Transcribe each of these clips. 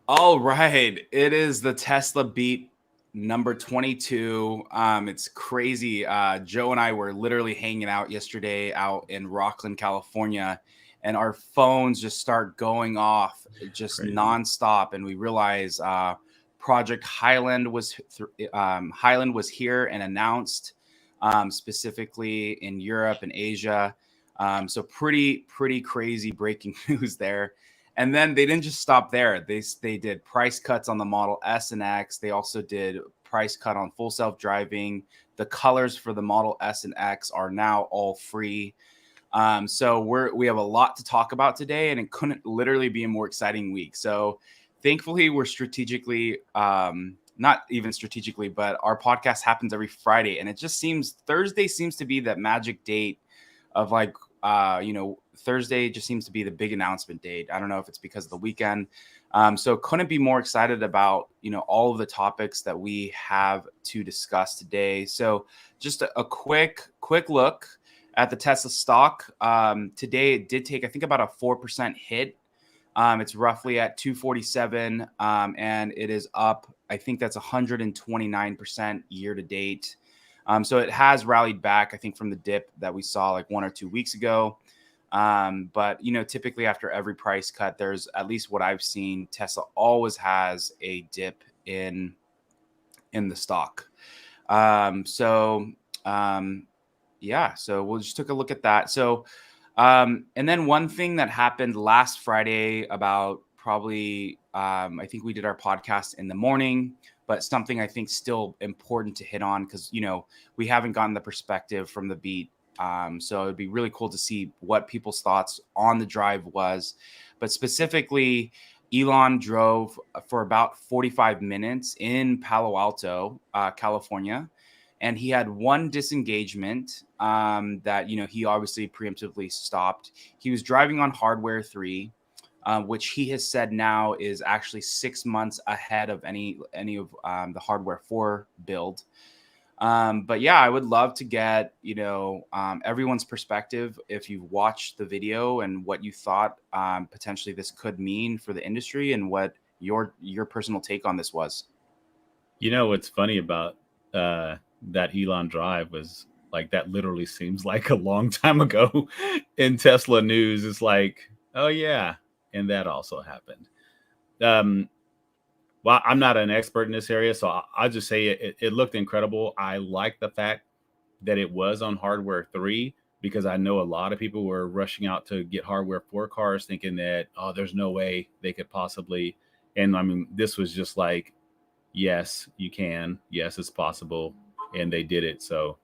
All right. It is the Tesla Beat number 22. It's crazy. Joe and I were literally hanging out yesterday out in Rockland, California, and our phones just start going off just Crazy. nonstop. And we realize Project Highland was here and announced specifically in Europe and Asia. So pretty crazy breaking news there. And then they didn't just stop there. They did price cuts on the Model S and X. They also did price cut on full self-driving. The colors for the Model S and X are now all free. So we have a lot to talk about today, and it couldn't literally be a more exciting week. So thankfully, we're strategically, not even strategically, but our podcast happens every Friday, and it just seems Thursday seems to be that magic date of like Thursday just seems to be the big announcement date. I don't know if it's because of the weekend. So couldn't be more excited about all of the topics that we have to discuss today. So just a quick look at the Tesla stock. Today it did take, I think, about a 4% hit. It's roughly at 247, and it is up. I think that's 129% year to date. So it has rallied back, I think, from the dip that we saw like 1 or 2 weeks ago. But typically after every price cut, there's, at least what I've seen, Tesla always has a dip in the stock. So yeah, so we'll just take a look at that. So and then one thing that happened last Friday, about probably I think we did our podcast in the morning, but something I think still important to hit on, because we haven't gotten the perspective from the beat. So it'd be really cool to see what people's thoughts on the drive was. But specifically, Elon drove for about 45 minutes in Palo Alto, California, and he had one disengagement that he obviously preemptively stopped. He was driving on hardware 3, which he has said now is actually 6 months ahead of any of the hardware 4 build. But yeah, I would love to get everyone's perspective if you've watched the video, and what you thought potentially this could mean for the industry, and what your personal take on this was. What's funny about that Elon drive was, like, that literally seems like a long time ago in Tesla news. It's like, oh yeah, and that also happened. Um, well, I'm not an expert in this area, so I'll just say it looked incredible. I like the fact that it was on hardware 3, because I know a lot of people were rushing out to get hardware 4 cars thinking that, oh, there's no way they could possibly. And I mean, this was just like, yes, you can. Yes, it's possible. And they did it. So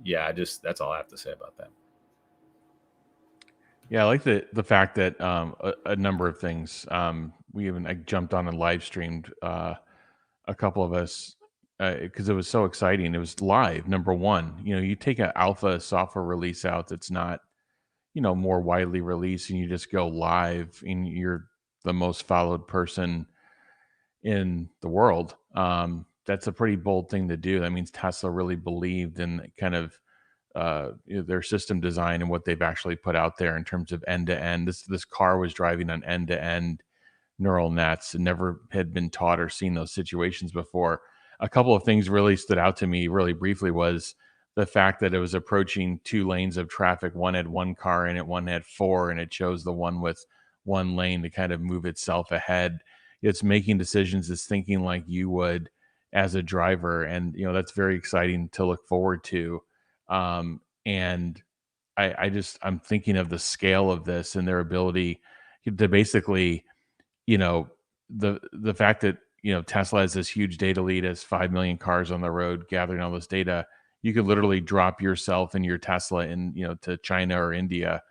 yeah, that's all I have to say about that. Yeah, I like the fact that a number of things. We even jumped on and live streamed, a couple of us, because it was so exciting. It was live. Number one, you take an alpha software release out that's not more widely released, and you just go live, and you're the most followed person in the world. That's a pretty bold thing to do. That means Tesla really believed in kind of their system design and what they've actually put out there in terms of end to end. This car was driving on end to end neural nets and never had been taught or seen those situations before. A couple of things really stood out to me really briefly was the fact that it was approaching 2 lanes of traffic. One had 1 car in it, one had 4, and it chose the one with 1 lane to kind of move itself ahead. It's making decisions, it's thinking like you would as a driver. And, that's very exciting to look forward to. And I'm thinking of the scale of this and their ability to basically, you know, the fact that, Tesla has this huge data lead, has 5 million cars on the road gathering all this data. You could literally drop yourself and your Tesla in, to China or India,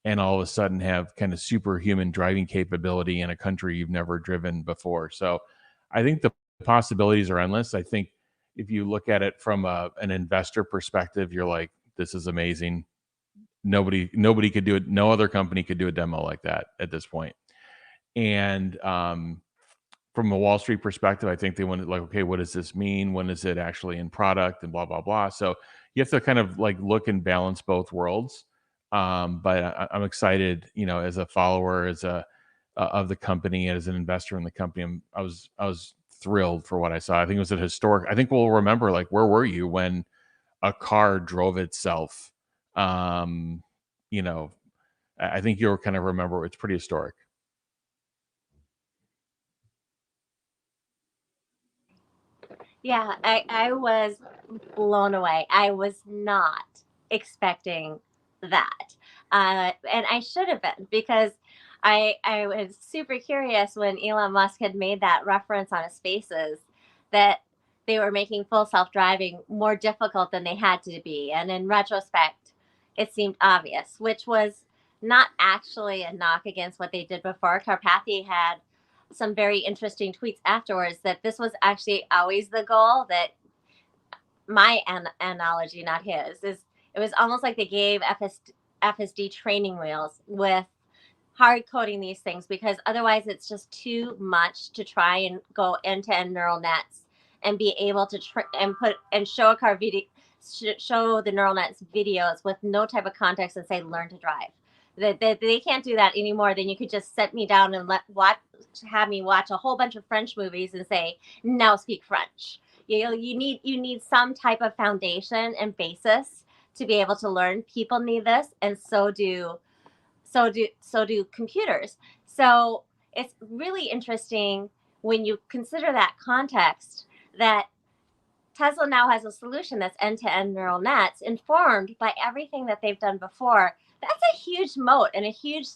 and all of a sudden have kind of superhuman driving capability in a country you've never driven before. So I think the possibilities are endless. I think if you look at it from an investor perspective, you're like, this is amazing. Nobody could do it. No other company could do a demo like that at this point. And from a Wall Street perspective, I think they wanted, like, okay, what does this mean? When is it actually in product, and blah, blah, blah. So you have to kind of like look and balance both worlds. But I'm excited, as a follower, as a of the company as an investor in the company. I was thrilled for what I saw. I think it was a historic. I think we'll remember, like, where were you when a car drove itself? You know, I think you'll kind of remember. It's pretty historic. Yeah, I was blown away. I was not expecting that. And I should have been, because I was super curious when Elon Musk had made that reference on his Spaces that they were making full self-driving more difficult than they had to be. And in retrospect, it seemed obvious, which was not actually a knock against what they did before. Carpathy had some very interesting tweets afterwards that this was actually always the goal. That my analogy, not his, is it was almost like they gave FSD training wheels with hard coding these things, because otherwise it's just too much to try and go end-to-end neural nets and be able to show a car video, show the neural nets videos with no type of context and say learn to drive. They can't do that anymore. Then you could just set me down and have me watch a whole bunch of French movies and say, now speak French. You need some type of foundation and basis to be able to learn. People need this, and so do computers. So it's really interesting when you consider that context, that Tesla now has a solution that's end-to-end neural nets informed by everything that they've done before. That's a huge moat and a huge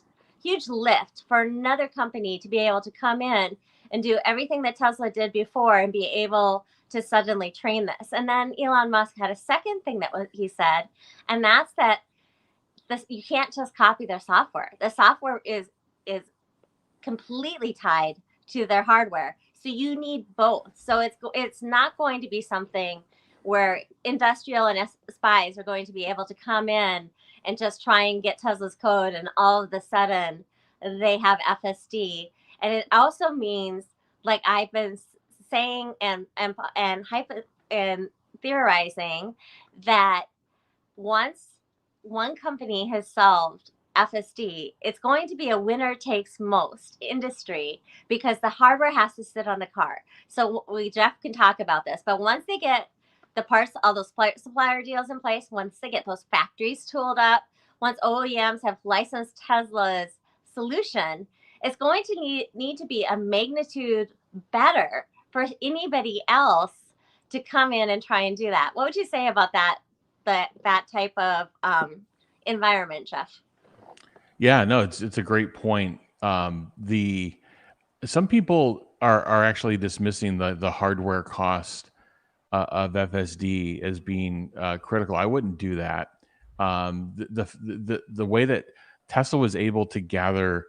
lift for another company to be able to come in and do everything that Tesla did before and be able to suddenly train this. And then Elon Musk had a second thing that he said, and that's that you can't just copy their software. The software is completely tied to their hardware. So you need both. So it's not going to be something where industrial and spies are going to be able to come in and just try and get Tesla's code, and all of a sudden they have FSD. And it also means, like I've been saying and theorizing, that once one company has solved FSD, it's going to be a winner takes most industry, because the hardware has to sit on the car. So Jeff can talk about this, but once they get the parts, all those supplier deals in place, once they get those factories tooled up, once OEMs have licensed Tesla's solution, it's going to need to be a magnitude better for anybody else to come in and try and do that. What would you say about that type of environment, Jeff? Yeah, no, it's a great point. Some people are actually dismissing the hardware cost of FSD as being critical. I wouldn't do that. The way that Tesla was able to gather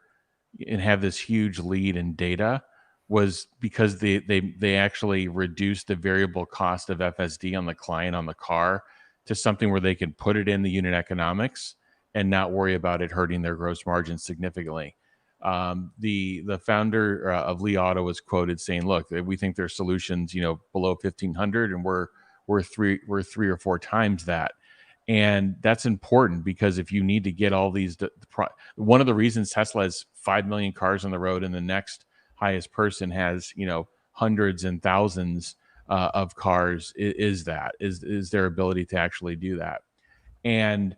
and have this huge lead in data was because they actually reduced the variable cost of FSD on the client on the car to something where they can put it in the unit economics and not worry about it hurting their gross margin significantly. The founder of Li Auto was quoted saying, "Look, we think their solutions, below 1,500, and we're three or four times that." And that's important, because if you need to get all these, one of the reasons Tesla has 5 million cars on the road and the next highest person has, hundreds and thousands of cars is their ability to actually do that. And,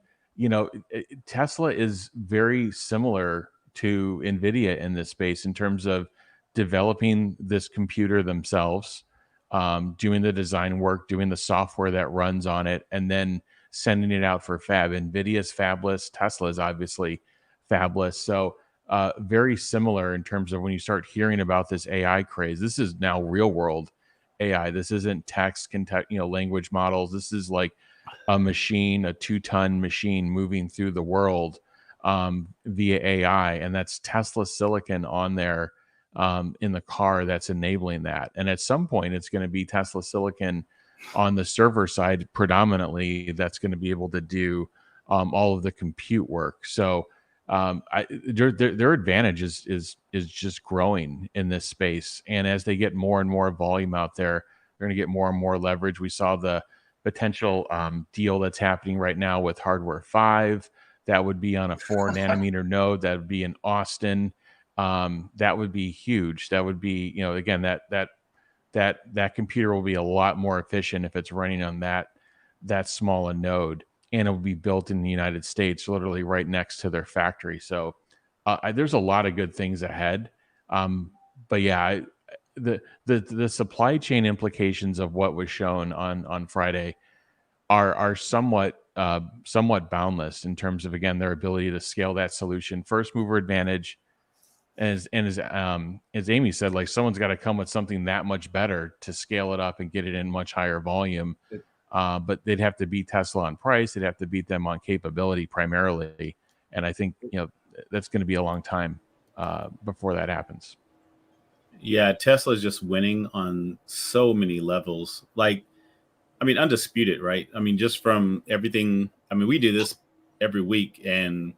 Tesla is very similar to NVIDIA in this space in terms of developing this computer themselves, doing the design work, doing the software that runs on it, and then sending it out for fab. NVIDIA's fabless, Tesla is obviously fabless. So very similar in terms of when you start hearing about this AI craze. This is now real world AI. This isn't text, language models. This is like a machine, a 2-ton machine moving through the world via AI. And that's Tesla silicon on there in the car that's enabling that. And at some point, it's going to be Tesla silicon on the server side predominantly that's going to be able to do all of the compute work. So their advantage is just growing in this space. And as they get more and more volume out there, they're going to get more and more leverage. We saw the potential deal that's happening right now with Hardware 5. That would be on a 4 nanometer node. That would be in Austin. that would be huge. That would be, you know, again, that computer will be a lot more efficient if it's running on that small a node, and it will be built in the United States, literally right next to their factory. So there's a lot of good things ahead. But yeah, the supply chain implications of what was shown on Friday are somewhat boundless in terms of, again, their ability to scale that solution, first mover advantage. As Amy said, like, someone's got to come with something that much better to scale it up and get it in much higher volume. But they'd have to beat Tesla on price. They'd have to beat them on capability primarily. And I think, you know, that's going to be a long time before that happens. Yeah, Tesla's just winning on so many levels. Like, I mean, undisputed, right? I mean, just from everything. I mean, we do this every week, and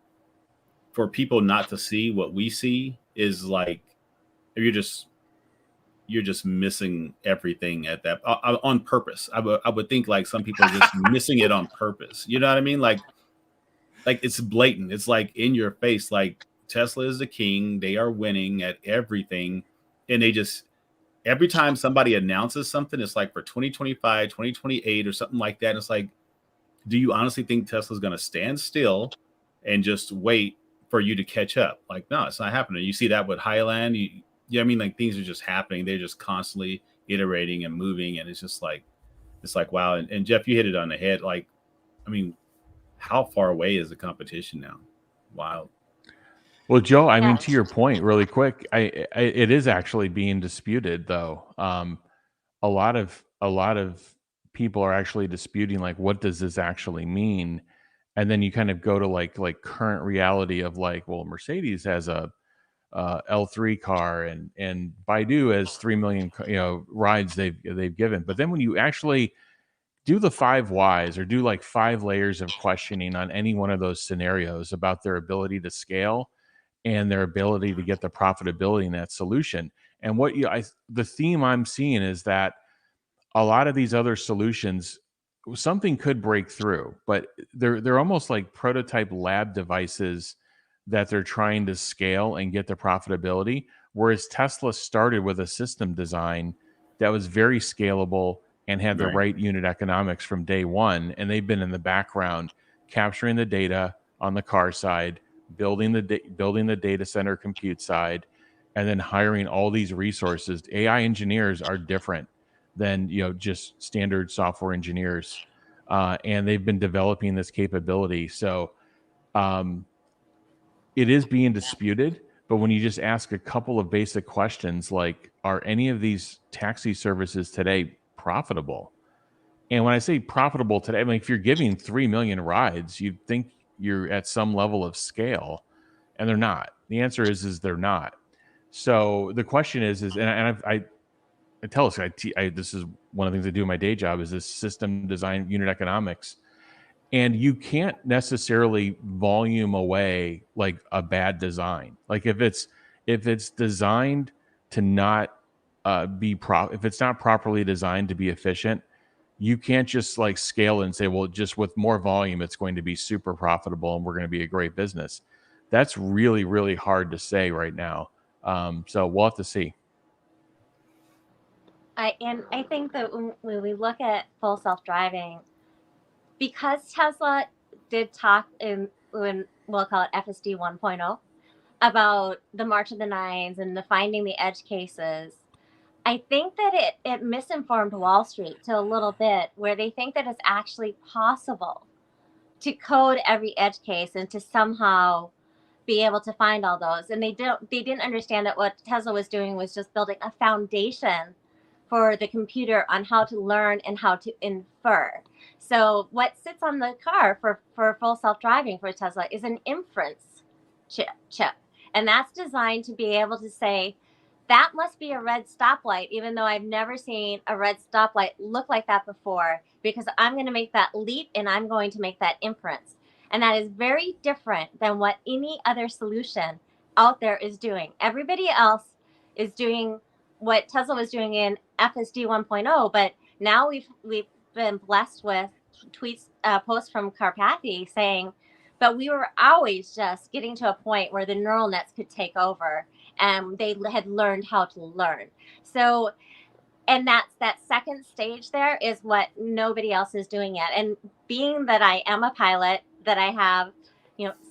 for people not to see what we see is like, you're just missing everything at that on purpose. I would think like some people are just missing it on purpose. You know what I mean? Like it's blatant. It's like in your face. Like, Tesla is the king. They are winning at everything, and they just, every time somebody announces something, it's like for 2025, 2028 or something like that. And it's like, do you honestly think Tesla's going to stand still and just wait for you to catch up? Like, no, it's not happening. You see that with Highland. I mean, like, things are just happening. They're just constantly iterating and moving. And it's just like, wow. And Jeff, you hit it on the head. Like, I mean, how far away is the competition now? Wow. Well, Joe, I mean, to your point, really quick, it is actually being disputed, though. A lot of people are actually disputing, like, what does this actually mean? And then you kind of go to like current reality of, like, well, Mercedes has a L3 car, and Baidu has 3 million, you know, rides they've given. But then when you actually do the 5 whys, or do like 5 layers of questioning on any one of those scenarios about their ability to scale and their ability to get the profitability in that solution. And the theme I'm seeing is that a lot of these other solutions, something could break through, but they're almost like prototype lab devices that they're trying to scale and get the profitability. Whereas Tesla started with a system design that was very scalable and had the right unit economics from day one. And they've been in the background capturing the data on the car side, building the data center compute side, and then hiring all these resources. AI engineers are different than, you know, just standard software engineers, and they've been developing this capability. So it is being disputed. But when you just ask a couple of basic questions, like, are any of these taxi services today profitable? And when I say profitable today, I mean, if you're giving 3 million rides, you'd think you're at some level of scale, and they're not. The answer is they're not. So the question is, and I tell us, this is one of the things I do in my day job, is this system design, unit economics. And you can't necessarily volume away like a bad design. Like, if it's designed to not if it's not properly designed to be efficient, you can't just like scale and say, well, just with more volume, it's going to be super profitable and we're going to be a great business. That's really, really hard to say right now. So we'll have to see. I think that when we look at full self-driving, because Tesla did talk when we'll call it FSD 1.0 about the March of the Nines and the finding the edge cases, I think that it misinformed Wall Street to a little bit, where they think that it's actually possible to code every edge case and to somehow be able to find all those. And they didn't understand that what Tesla was doing was just building a foundation for the computer on how to learn and how to infer. So what sits on the car for full self-driving for Tesla is an inference chip. And that's designed to be able to say, that must be a red stoplight, even though I've never seen a red stoplight look like that before, because I'm going to make that leap and I'm going to make that inference. And that is very different than what any other solution out there is doing. Everybody else is doing what Tesla was doing in FSD 1.0, but now we've been blessed with posts from Karpathy saying, but we were always just getting to a point where the neural nets could take over. and they had learned how to learn. So, and that second stage there is what nobody else is doing yet. And being that I am a pilot, that I have,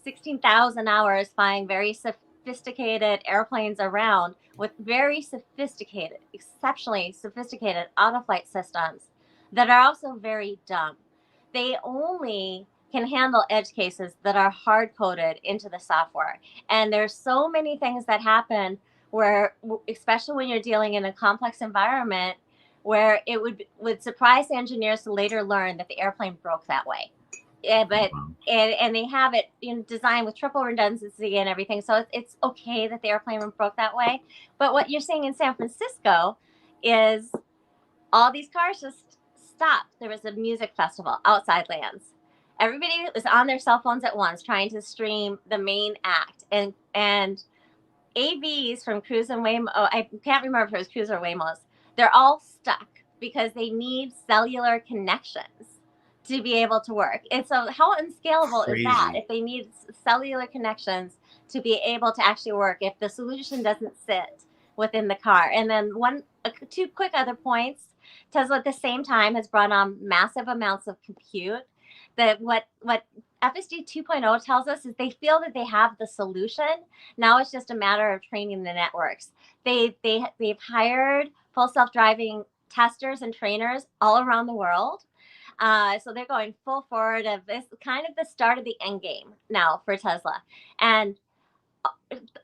16,000 hours flying very sophisticated airplanes around with very sophisticated, exceptionally sophisticated auto-flight systems that are also very dumb. They only can handle edge cases that are hard-coded into the software. And there's so many things that happen where, especially when you're dealing in a complex environment, where it would surprise engineers to later learn that the airplane broke that way. Yeah, but and they have it designed with triple redundancy and everything, so it's okay that the airplane broke that way. But what you're seeing in San Francisco is all these cars just stopped. There was a music festival outside lands. Everybody was on their cell phones at once trying to stream the main act, and AVs from Cruise and Waymo, I can't remember if it was Cruise or Waymo's, they're all stuck because they need cellular connections to be able to work. And so how unscalable is that if they need cellular connections to be able to actually work, if the solution doesn't sit within the car? And then two quick other points. Tesla at the same time has brought on massive amounts of compute. That what FSD 2.0 tells us is they feel that they have the solution. Now it's just a matter of training the networks. They've hired full self-driving testers and trainers all around the world. So they're going full forward of this, kind of the start of the end game now for Tesla. And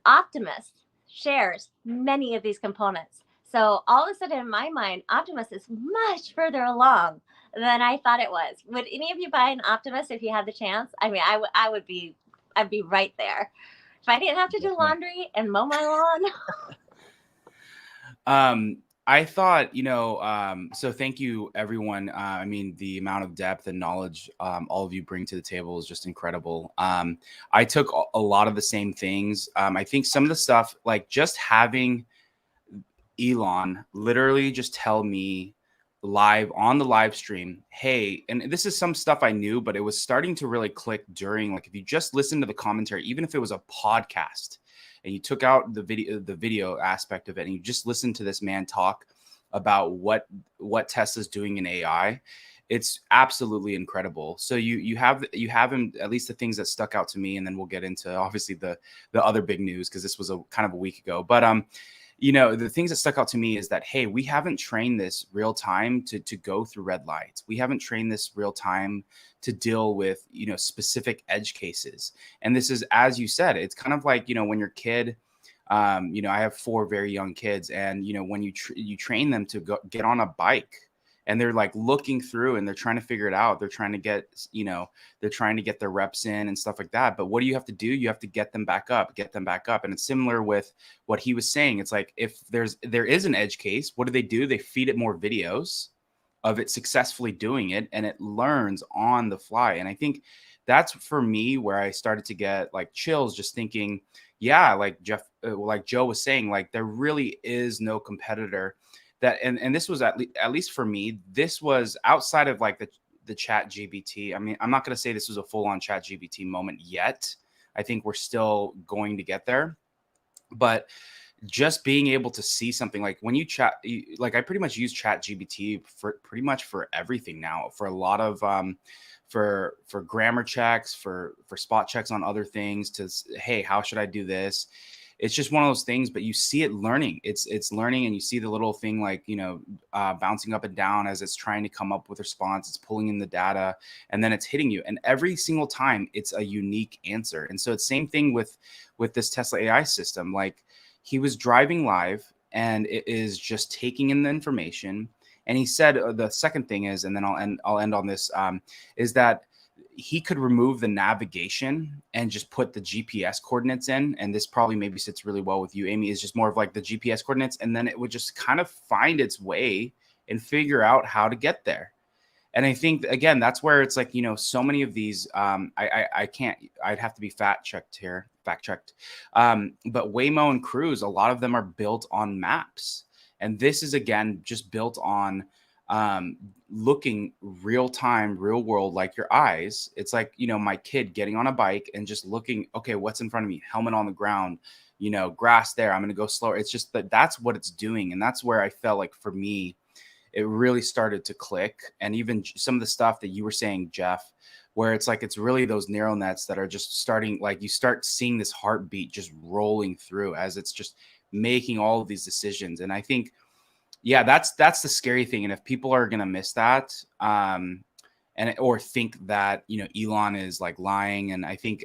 Optimus shares many of these components. So all of a sudden, in my mind, Optimus is much further along than I thought it was. Would any of you buy an Optimus if you had the chance? I mean, I'd be right there. If I didn't have to do laundry and mow my lawn. I thought, so thank you, everyone. I mean, the amount of depth and knowledge all of you bring to the table is just incredible. I took a lot of the same things. I think some of the stuff, like just having Elon literally just tell me live on the live stream, hey, and this is some stuff I knew, but it was starting to really click during, like, if you just listen to the commentary, even if it was a podcast and you took out the video aspect of it and you just listened to this man talk about what Tesla's doing in AI, it's absolutely incredible. So you have him, at least the things that stuck out to me, and then we'll get into obviously the other big news, because this was a kind of a week ago. But the things that stuck out to me is that, hey, we haven't trained this real time to go through red lights. We haven't trained this real time to deal with, specific edge cases. And this is, as you said, it's kind of like, when your kid, I have 4 very young kids, and, when you train them to get on a bike, and they're like looking through and they're trying to figure it out. They're trying to get, they're trying to get their reps in and stuff like that. But what do you have to do? You have to get them back up. And it's similar with what he was saying. It's like, if there is an edge case, what do? They feed it more videos of it successfully doing it, and it learns on the fly. And I think that's, for me, where I started to get like chills, just thinking, yeah, like like Joe was saying, like there really is no competitor that, and this was at least for me, this was outside of like the chat GBT. I mean, I'm not going to say this was a full on chat GBT moment yet. I think we're still going to get there, but just being able to see something like when you chat, like I pretty much use chat GBT for pretty much for everything now, for a lot of, for grammar checks, for spot checks on other things, to, hey, how should I do this? It's just one of those things, but you see it learning. It's learning, and you see the little thing like, bouncing up and down as it's trying to come up with a response. It's pulling in the data, and then it's hitting you. And every single time it's a unique answer. And so it's same thing with this Tesla AI system. Like, he was driving live, and it is just taking in the information. And he said the second thing is, and then I'll end on this, is that he could remove the navigation and just put the GPS coordinates in. And this probably maybe sits really well with you, Amy, is just more of like the GPS coordinates. And then it would just kind of find its way and figure out how to get there. And I think, again, that's where it's like, so many of these, I'd have to be fact checked. But Waymo and Cruise, a lot of them are built on maps. And this is, again, just built on looking real time, real world, like your eyes. It's like, my kid getting on a bike and just looking, okay, what's in front of me? Helmet on the ground, grass there, I'm going to go slower. It's just that's what it's doing. And that's where I felt like for me, it really started to click. And even some of the stuff that you were saying, Jeff, where it's like, it's really those neural nets that are just starting, like you start seeing this heartbeat just rolling through as it's just making all of these decisions. And I think, yeah, that's the scary thing. And if people are going to miss that, or think that, Elon is like lying. And I think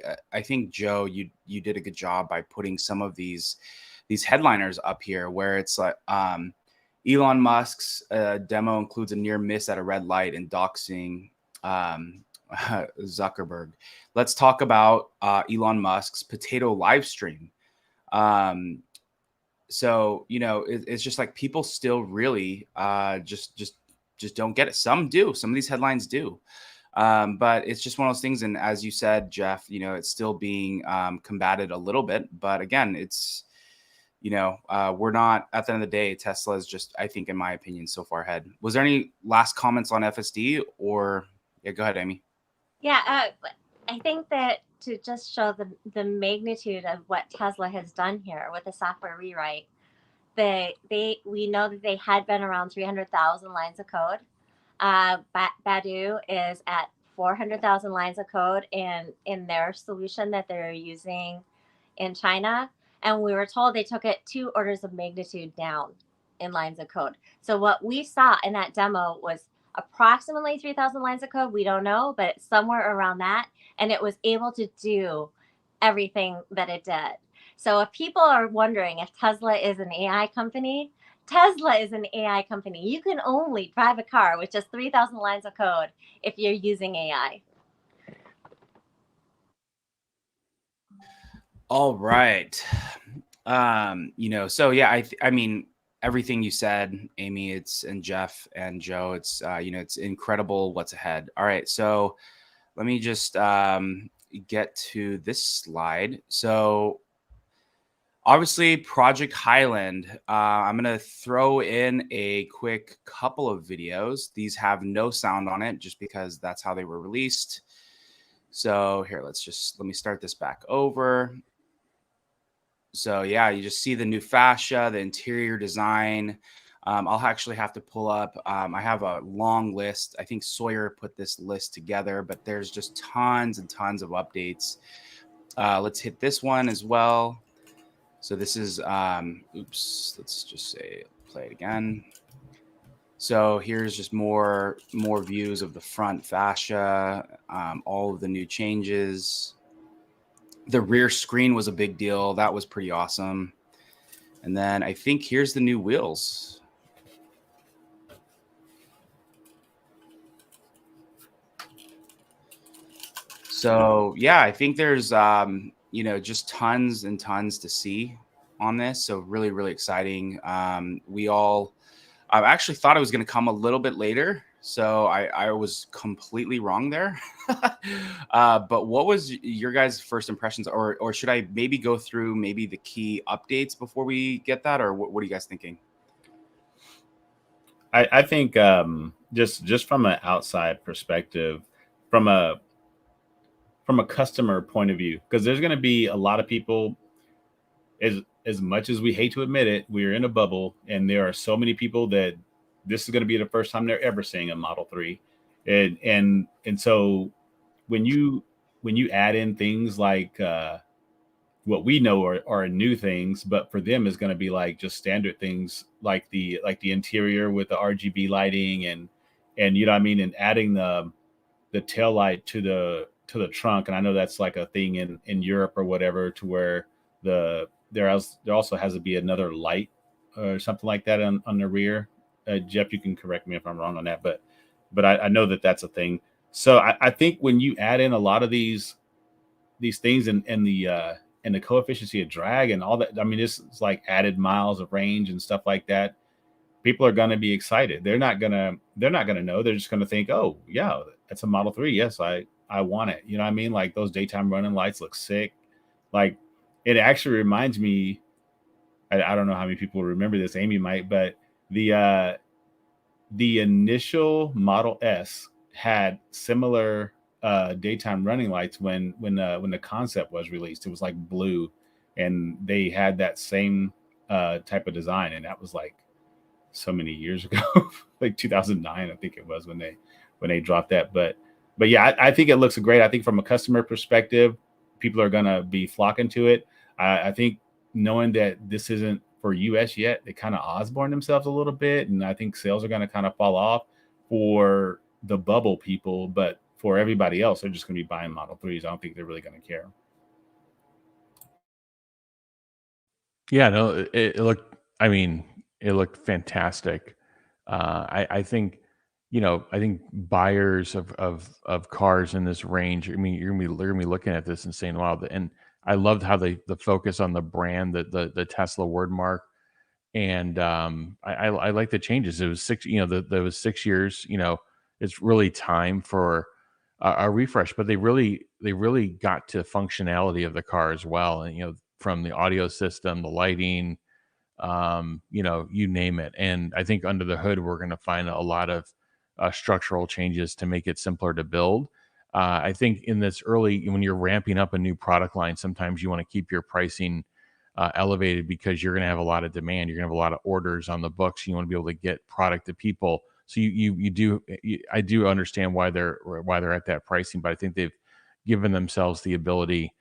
Joe, you did a good job by putting some of these headliners up here where it's like, Elon Musk's demo includes a near miss at a red light and doxing Zuckerberg. Let's talk about Elon Musk's potato live stream. So, it's just like people still really just don't get it. Some do. Some of these headlines do. But it's just one of those things. And as you said, Jeff, it's still being combated a little bit. But again, it's, we're not, at the end of the day, Tesla is just, I think, in my opinion, so far ahead. Was there any last comments on FSD or, yeah, go ahead, Amy. Yeah, I think that to just show the magnitude of what Tesla has done here with the software rewrite, we know that they had been around 300,000 lines of code. Baidu is at 400,000 lines of code in their solution that they're using in China. And we were told they took it 2 orders of magnitude down in lines of code. So what we saw in that demo was approximately 3,000 lines of code. We don't know, but it's somewhere around that. And it was able to do everything that it did. So if people are wondering if Tesla is an AI company, Tesla is an AI company. You can only drive a car with just 3,000 lines of code if you're using AI. All right. So yeah, I mean, everything you said, Amy, and Jeff and Joe, it's, it's incredible what's ahead. All right. So let me just get to this slide. So obviously Project Highland, I'm going to throw in a quick couple of videos. These have no sound on it just because that's how they were released. So here, let me start this back over. So yeah, you just see the new fascia, the interior design. I'll actually have to pull up. I have a long list. I think Sawyer put this list together, but there's just tons and tons of updates. Let's hit this one as well. So this is, let's just say, play it again. So here's just more views of the front fascia, all of the new changes. The rear screen was a big deal. That was pretty awesome. And then I think here's the new wheels. So yeah, I think there's, just tons and tons to see on this. So really, really exciting. I actually thought it was going to come a little bit later. So I was completely wrong there. But what was your guys' first impressions, or should I maybe go through maybe the key updates before we get that, or what are you guys thinking? I think just from an outside perspective, from a customer point of view, because there's going to be a lot of people, as much as we hate to admit it, we're in a bubble, and there are so many people that this is going to be the first time they're ever seeing a Model 3. And so when you add in things like what we know are new things, but for them is going to be like just standard things like the interior with the RGB lighting and what I mean, and adding the tail light to the trunk. And I know that's like a thing in Europe or whatever, to where there also has to be another light or something like that on the rear. Jeff, you can correct me if I'm wrong on that, but I know that that's a thing. So I think when you add in a lot of these things and the coefficient of drag and all that, I mean, this is like added miles of range and stuff like that. People are going to be excited. They're not going to know. They're just going to think, oh yeah, that's a Model 3. Yes, I want it. You know what I mean? Like those daytime running lights look sick. Like it actually reminds me, I don't know how many people remember this. Amy might, but the initial Model S had similar daytime running lights when the concept was released. It was like blue, and they had that same type of design, and that was like so many years ago, like 2009, I think it was when they dropped that. But yeah, I think it looks great. I think from a customer perspective, people are gonna be flocking to it. I think knowing that this isn't for US yet, they kind of Osborne themselves a little bit, and I think sales are gonna kind of fall off for the bubble people, but for everybody else, they're just gonna be buying Model 3s. I don't think they're really gonna care. Yeah, no, it looked. I mean, it looked fantastic. I think, I think buyers of cars in this range. I mean, they're gonna be looking at this and saying, "Wow!" And I loved how the focus on the brand, the Tesla word mark, and I like the changes. It was six. There was 6 years. It's really time for a refresh, but they really got to functionality of the car as well, and from the audio system, the lighting, you name it. And I think under the hood, we're going to find a lot of structural changes to make it simpler to build. I think in this early, when you're ramping up a new product line, sometimes you want to keep your pricing elevated because you're going to have a lot of demand. You're going to have a lot of orders on the books. You want to be able to get product to people. So I do understand why they're at that pricing, but I think they've given themselves the ability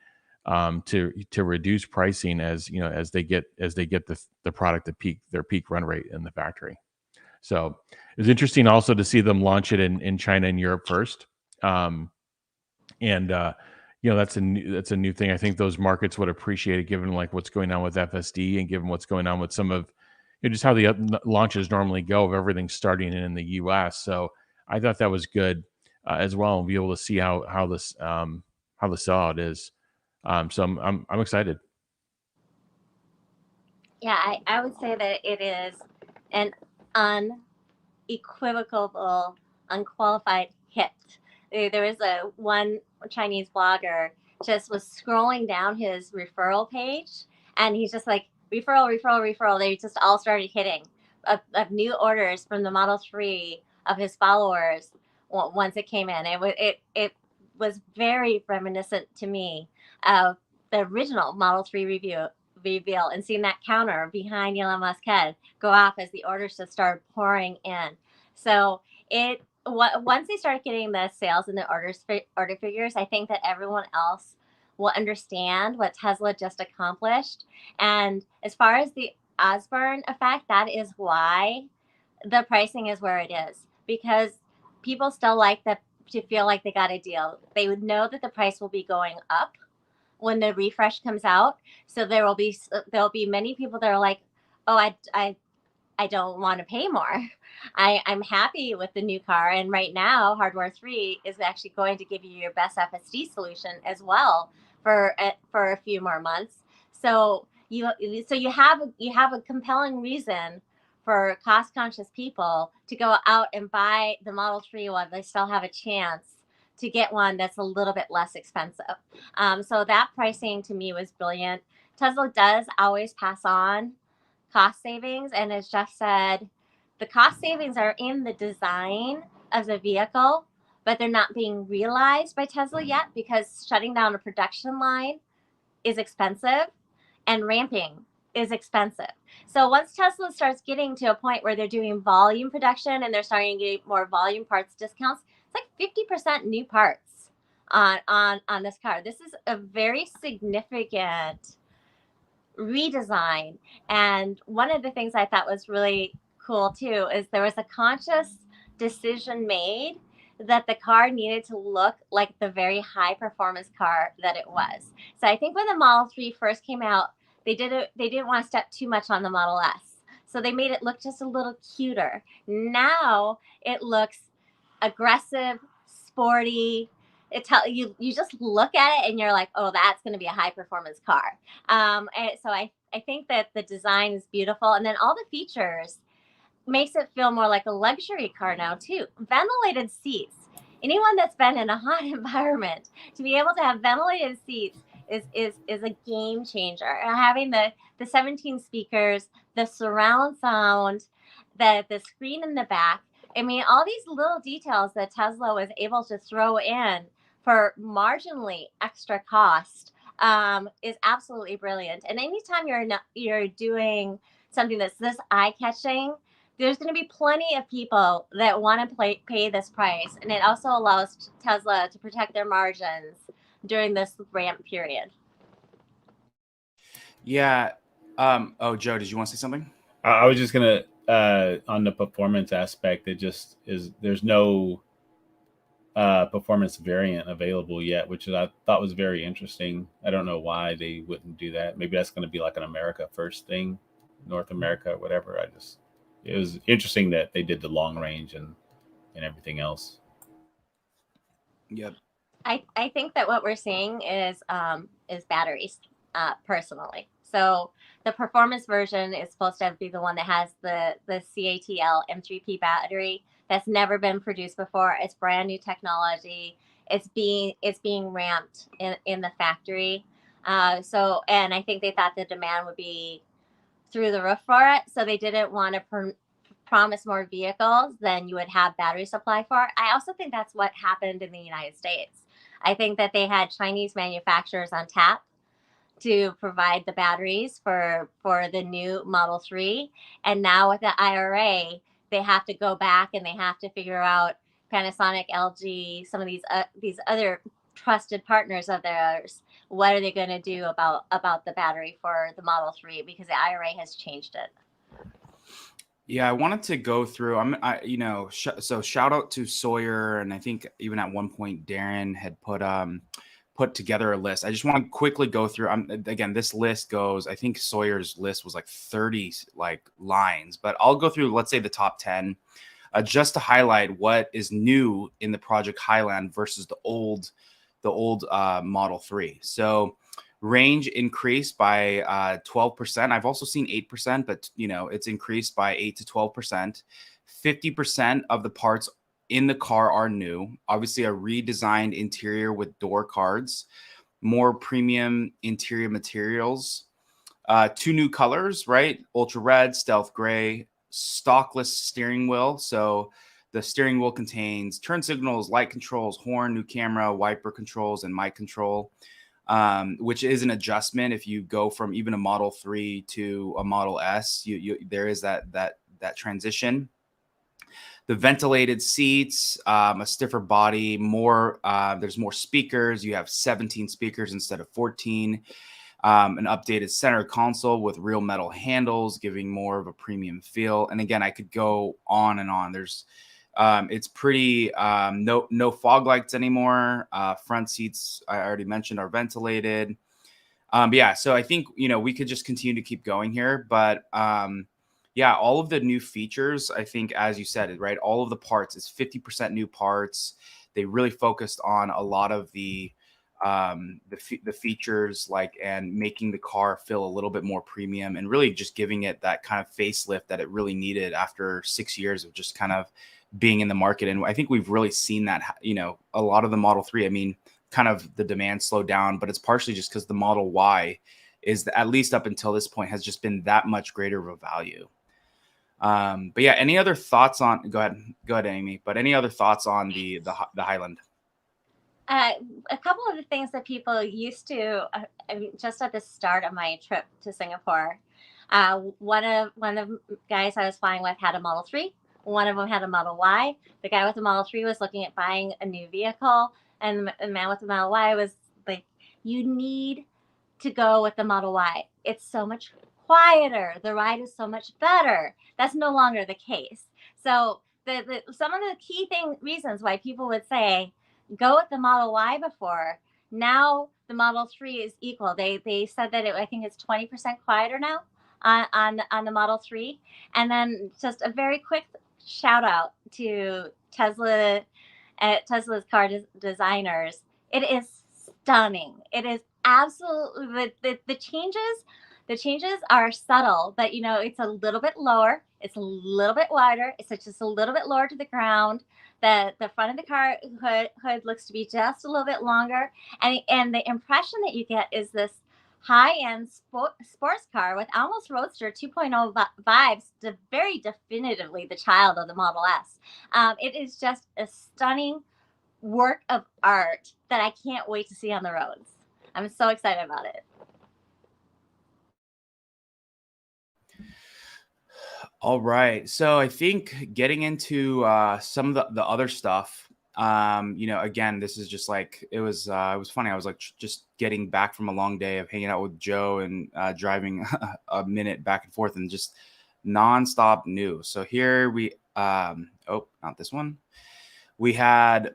to reduce pricing as they get the product to their peak run rate in the factory. So it was interesting also to see them launch it in China and Europe first. That's a new thing. I think those markets would appreciate it, given like what's going on with FSD and given what's going on with some of just how the launches normally go of everything starting in the US. So I thought that was good as well, and be able to see how the sellout is. So I'm excited. Yeah, I would say that it is an unequivocal, unqualified hit. There was one Chinese blogger just was scrolling down his referral page, and he's just like, referral. They just all started hitting of new orders from the Model 3 of his followers once it came in. It was very reminiscent to me of the original Model 3 reveal, and seeing that counter behind Elon Musk's head go off as the orders just started pouring in. So once they start getting the sales and the order figures, I think that everyone else will understand what Tesla just accomplished. And as far as the Osborne effect, that is why the pricing is where it is, because people still like to feel like they got a deal. They would know that the price will be going up when the refresh comes out. So there'll be many people that are like, oh, I don't want to pay more. I'm happy with the new car. And right now, Hardware 3 is actually going to give you your best FSD solution as well for a few more months. So you have a compelling reason for cost-conscious people to go out and buy the Model 3 while they still have a chance to get one that's a little bit less expensive. So that pricing to me was brilliant. Tesla does always pass on cost savings, and as Jeff said, the cost savings are in the design of the vehicle, but they're not being realized by Tesla yet, because shutting down a production line is expensive and ramping is expensive. So once Tesla starts getting to a point where they're doing volume production and they're starting to get more volume parts discounts, it's like 50% new parts on this car. This is a very significant redesign. And one of the things I thought was really cool too is there was a conscious decision made that the car needed to look like the very high performance car that it was. So I think when the Model 3 first came out, they didn't want to step too much on the Model S. So they made it look just a little cuter. Now it looks aggressive, sporty. You just look at it and you're like, oh, that's going to be a high performance car. And so I think that the design is beautiful, and then all the features makes it feel more like a luxury car now too. Ventilated seats. Anyone that's been in a hot environment, to be able to have ventilated seats is a game changer. Having the 17 speakers, the surround sound, the screen in the back. I mean, all these little details that Tesla was able to throw in for marginally extra cost is absolutely brilliant. And anytime you're doing something that's this eye-catching, there's going to be plenty of people that want to pay this price. And it also allows Tesla to protect their margins during this ramp period. Yeah. Oh, Joe, did you want to say something? I was just gonna on the performance aspect. It just is. There's no performance variant available yet, which I thought was very interesting. I don't know why they wouldn't do that. Maybe that's going to be like an America first thing, North America, whatever. It was interesting that they did the long range and everything else. Yep. I think that what we're seeing is batteries, personally. So the performance version is supposed to be the one that has the CATL M3P battery that's never been produced before. It's brand new technology. It's being ramped in the factory. And I think they thought the demand would be through the roof for it. So they didn't want to promise more vehicles than you would have battery supply for. I also think that's what happened in the United States. I think that they had Chinese manufacturers on tap to provide the batteries for the new Model 3. And now with the IRA, they have to go back and they have to figure out Panasonic, LG, some of these other trusted partners of theirs. What are they going to do about the battery for the Model 3? Because the IRA has changed it. Yeah, I wanted to go through. So shout out to Sawyer, and I think even at one point Darren had put together a list. I just want to quickly go through. Again, this list goes. I think Sawyer's list was like 30 lines, but I'll go through. Let's say the top 10, just to highlight what is new in the Project Highland versus the old Model 3. So range increased by 12%. I've also seen 8%, but it's increased by 8 to 12%. 50% of the parts in the car are new. Obviously, a redesigned interior with door cards, more premium interior materials, 2 new colors, right? Ultra red, stealth gray, stockless steering wheel. So the steering wheel contains turn signals, light controls, horn, new camera, wiper controls, and mic control. Which is an adjustment if you go from even a Model 3 to a Model S. There is that transition. The ventilated seats, a stiffer body, there's more speakers. You have 17 speakers instead of 14. An updated center console with real metal handles, giving more of a premium feel. And again, I could go on and on. It's pretty no fog lights anymore. Front seats, I already mentioned, are ventilated. Yeah, so I think we could just continue to keep going here, but yeah, all of the new features, I think, as you said, right, all of the parts is 50% new parts. They really focused on a lot of the features, and making the car feel a little bit more premium, and really just giving it that kind of facelift that it really needed after 6 years of just kind of being in the market. And I think we've really seen that, a lot of the Model 3, I mean, kind of the demand slowed down, but it's partially just because the Model Y is, at least up until this point, has just been that much greater of a value. But yeah, any other thoughts on, go ahead, Amy, but any other thoughts on the Highland? A couple of the things that people used to, just at the start of my trip to Singapore, one of the guys I was flying with had a Model 3. One of them had a Model Y. The guy with the Model 3 was looking at buying a new vehicle, and the man with the Model Y was like, you need to go with the Model Y. It's so much quieter. The ride is so much better. That's no longer the case. So some of the key reasons why people would say, go with the Model Y before, now the Model 3 is equal. They said that I think it's 20% quieter now on the Model 3. And then just a very quick shout out to Tesla's car designers. It is stunning. It is absolutely the changes are subtle, but it's a little bit lower. It's a little bit wider. It's just a little bit lower to the ground. The front of the car hood looks to be just a little bit longer, and the impression that you get is this high-end sports car with almost Roadster 2.0 vibes, very definitively the child of the Model S. It is just a stunning work of art that I can't wait to see on the roads. I'm so excited about it. All right. So I think getting into some of the other stuff, again, this is just like it was funny. I was like just getting back from a long day of hanging out with Joe and driving a minute back and forth and just nonstop news. So here we not this one. We had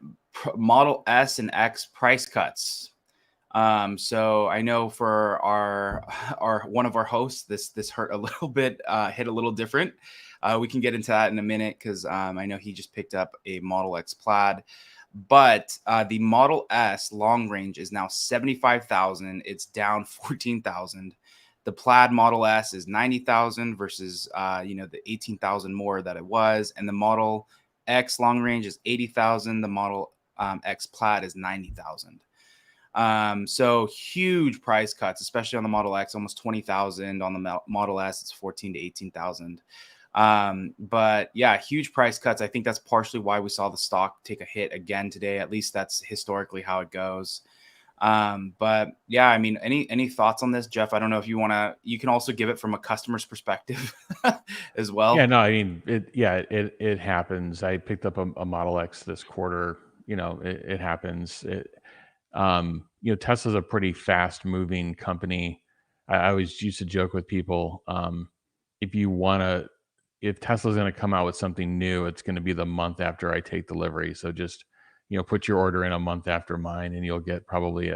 Model S and X price cuts. So I know for our one of our hosts, this hurt a little bit, hit a little different. We can get into that in a minute because I know he just picked up a Model X Plaid, but the Model S long range is now 75,000. It's down 14,000. The Plaid Model S is 90,000 versus the 18,000 more that it was, and the Model X long range is 80,000. The Model X Plaid is 90,000. So huge price cuts, especially on the Model X, almost 20,000. On the Model S, it's 14 to 18,000. But yeah, huge price cuts. I think that's partially why we saw the stock take a hit again today. At least that's historically how it goes. But yeah, I mean, any thoughts on this, Jeff? I don't know if you can also give it from a customer's perspective as well. Yeah, no, I mean, it happens. I picked up a Model X this quarter. It happens. Tesla's a pretty fast moving company. I always used to joke with people, if Tesla's going to come out with something new, it's going to be the month after I take delivery. So just, put your order in a month after mine and you'll get probably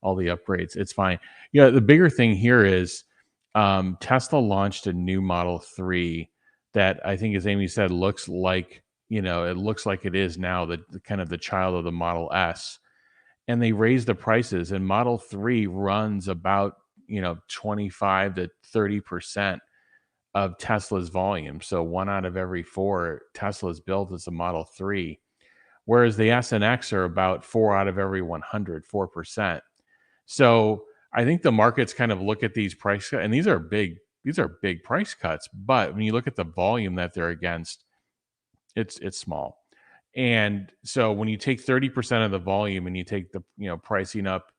all the upgrades. It's fine. The bigger thing here is Tesla launched a new Model 3 that I think, as Amy said, looks like, it looks like it is now the kind of the child of the Model S. And they raised the prices, and Model 3 runs about 25 to 30% of Tesla's volume. So 1 out of every 4 Teslas built is a Model 3, whereas the S and X are about 4 out of every 100, 4%. So I think the markets kind of look at these price cuts, and these are big price cuts. But when you look at the volume that they're against, it's small. And so when you take 30% of the volume and you take the pricing up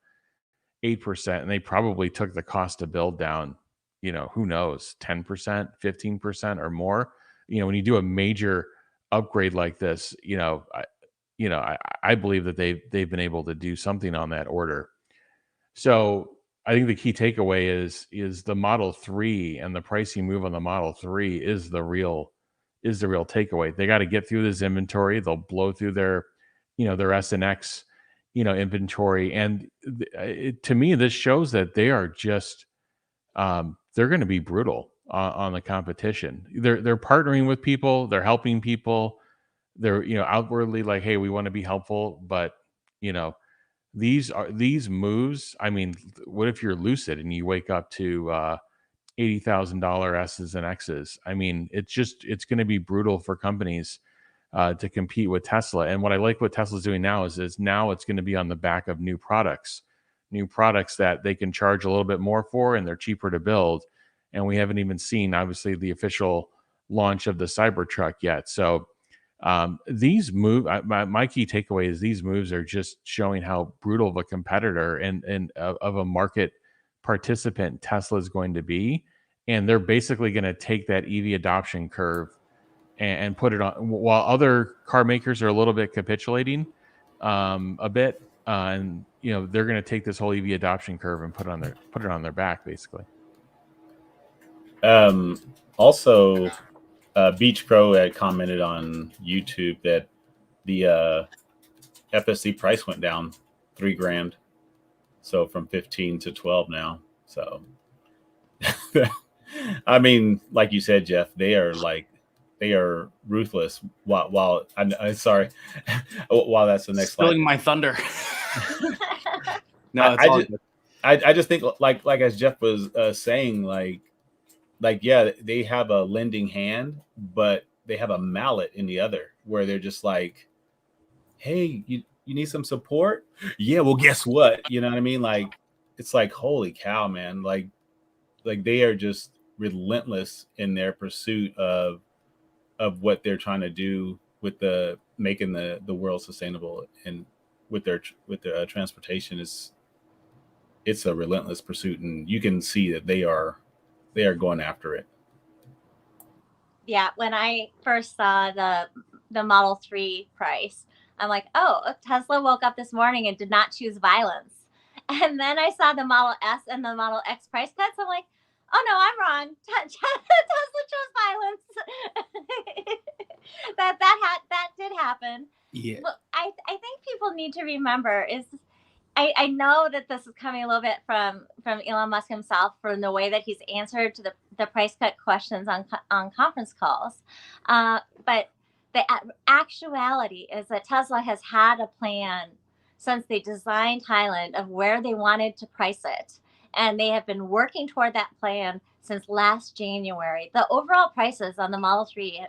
8%, and they probably took the cost to build down, who knows, 10%, 15% or more. When you do a major upgrade like this, I believe that they've been able to do something on that order. So I think the key takeaway is the Model 3 and the pricing move on the Model 3 is the real takeaway. They got to get through this inventory. They'll blow through their S and X, inventory. And to me, this shows that they are just, they're going to be brutal on the competition. They're partnering with people. They're helping people. They're, outwardly like, hey, we want to be helpful. But, these moves. I mean, what if you're Lucid and you wake up to, $80,000 S's and X's? I mean, it's going to be brutal for companies to compete with Tesla. And what I like what Tesla's doing now is now it's going to be on the back of new products that they can charge a little bit more for, and they're cheaper to build. And we haven't even seen, obviously, the official launch of the Cybertruck yet. So these moves, my key takeaway is these moves are just showing how brutal of a competitor and of a market participant Tesla is going to be. And they're basically going to take that EV adoption curve and put it on, while other car makers are a little bit capitulating a bit. And they're going to take this whole EV adoption curve and put it on their back, basically. Also, Beach Pro had commented on YouTube that the FSD price went down $3,000, so from 15 to 12 now. So, I mean, like you said, Jeff, they are ruthless. While I'm sorry, while that's the next Stealing slide. my thunder. No, I just think like as Jeff was saying, like yeah, they have a lending hand, but they have a mallet in the other, where they're just like, hey, you need some support? Yeah, well, guess what? You know what I mean? Like, it's like, holy cow, man. Like they are just relentless in their pursuit of what they're trying to do with making the world sustainable, and with their transportation. it's a relentless pursuit, and you can see that they are going after it. Yeah, when I first saw the Model 3 price, I'm like, oh, Tesla woke up this morning and did not choose violence. And then I saw the Model S and the Model X price cuts. I'm like, oh no, I'm wrong. Tesla chose violence. that did happen. Yeah. Look, I think people need to remember is I know that this is coming a little bit from Elon Musk himself from the way that he's answered to the price cut questions on conference calls. But the actuality is that Tesla has had a plan since they designed Thailand of where they wanted to price it. And they have been working toward that plan since last January. The overall prices on the Model 3,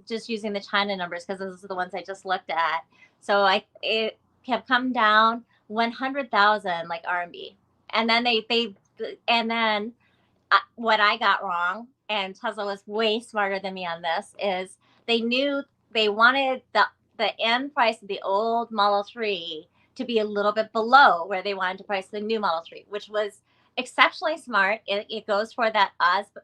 just using the China numbers, because those are the ones I just looked at. So it have come down 100,000 like RMB. And then what I got wrong, and Tesla was way smarter than me on this, is they knew they wanted the end price of the old Model 3 to be a little bit below where they wanted to price the new Model 3, which was exceptionally smart. It goes for that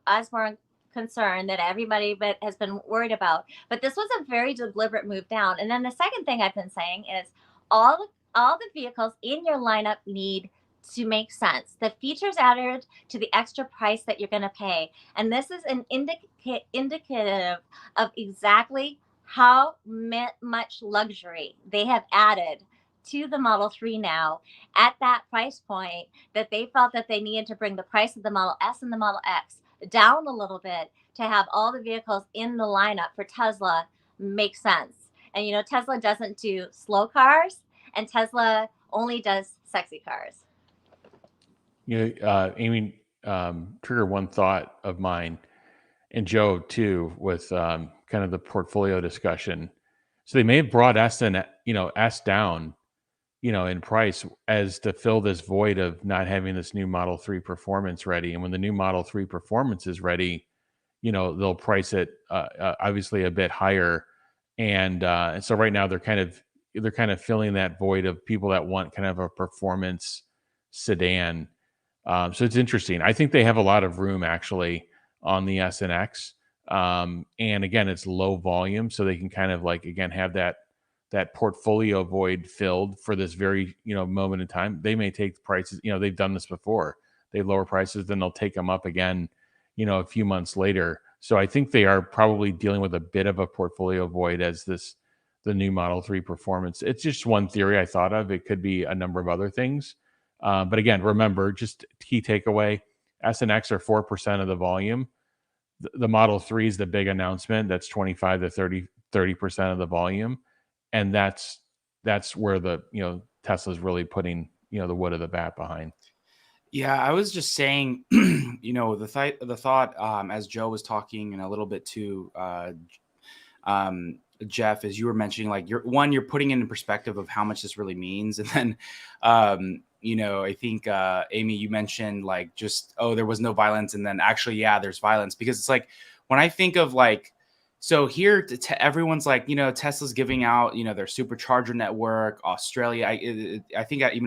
Osborne concern that everybody has been worried about. But this was a very deliberate move down. And then the second thing I've been saying is all the vehicles in your lineup need to make sense. The features added to the extra price that you're going to pay. And this is an indicative of exactly how much luxury they have added to the Model 3 now at that price point that they felt that they needed to bring the price of the Model S and the Model X down a little bit to have all the vehicles in the lineup for Tesla make sense. And, Tesla doesn't do slow cars, and Tesla only does sexy cars. Amy, trigger one thought of mine, and Joe too, with kind of the portfolio discussion. So they may have brought S down, in price as to fill this void of not having this new Model 3 Performance ready. And when the new Model 3 Performance is ready, they'll price it obviously a bit higher. And so right now they're kind of filling that void of people that want kind of a performance sedan. So it's interesting. I think they have a lot of room actually on the S and X. And again, it's low volume, so they can kind of have that portfolio void filled for this very moment in time. They may take the prices. They've done this before. They lower prices, then they'll take them up again. A few months later. So I think they are probably dealing with a bit of a portfolio void as the new Model 3 Performance. It's just one theory I thought of. It could be a number of other things. But again, remember, just key takeaway, S and X are 4% of the volume. The Model 3 is the big announcement. That's 25 to 30% of the volume. And that's where Tesla's really putting, the wood of the bat behind. Yeah, I was just saying, the thought as Joe was talking and a little bit to Jeff, as you were mentioning, you're putting in perspective of how much this really means. And then, I think, Amy, you mentioned there was no violence. And then actually, yeah, there's violence, because it's when I think of so here everyone's Tesla's giving out, their supercharger network, Australia. I think I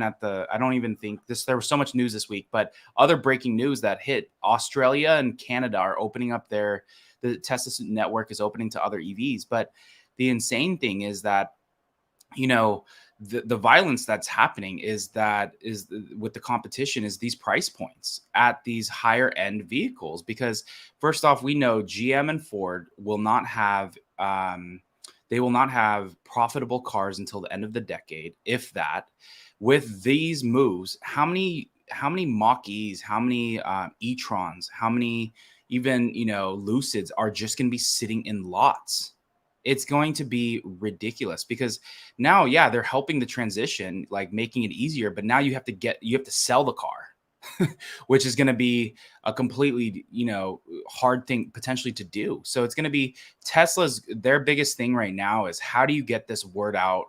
don't even think there was so much news this week, but other breaking news that hit: Australia and Canada are opening up the Tesla network is opening to other EVs. But the insane thing is that, the violence that's happening is with the competition is these price points at these higher end vehicles. Because first off, we know GM and Ford will not have profitable cars until the end of the decade, if that. With these moves, how many Mach-E's, how many e-trons, how many even Lucids are just going to be sitting in lots? It's going to be ridiculous, because now, yeah, they're helping the transition, making it easier, but now you have to sell the car, which is going to be a completely, hard thing potentially to do. So it's going to be their biggest thing right now is how do you get this word out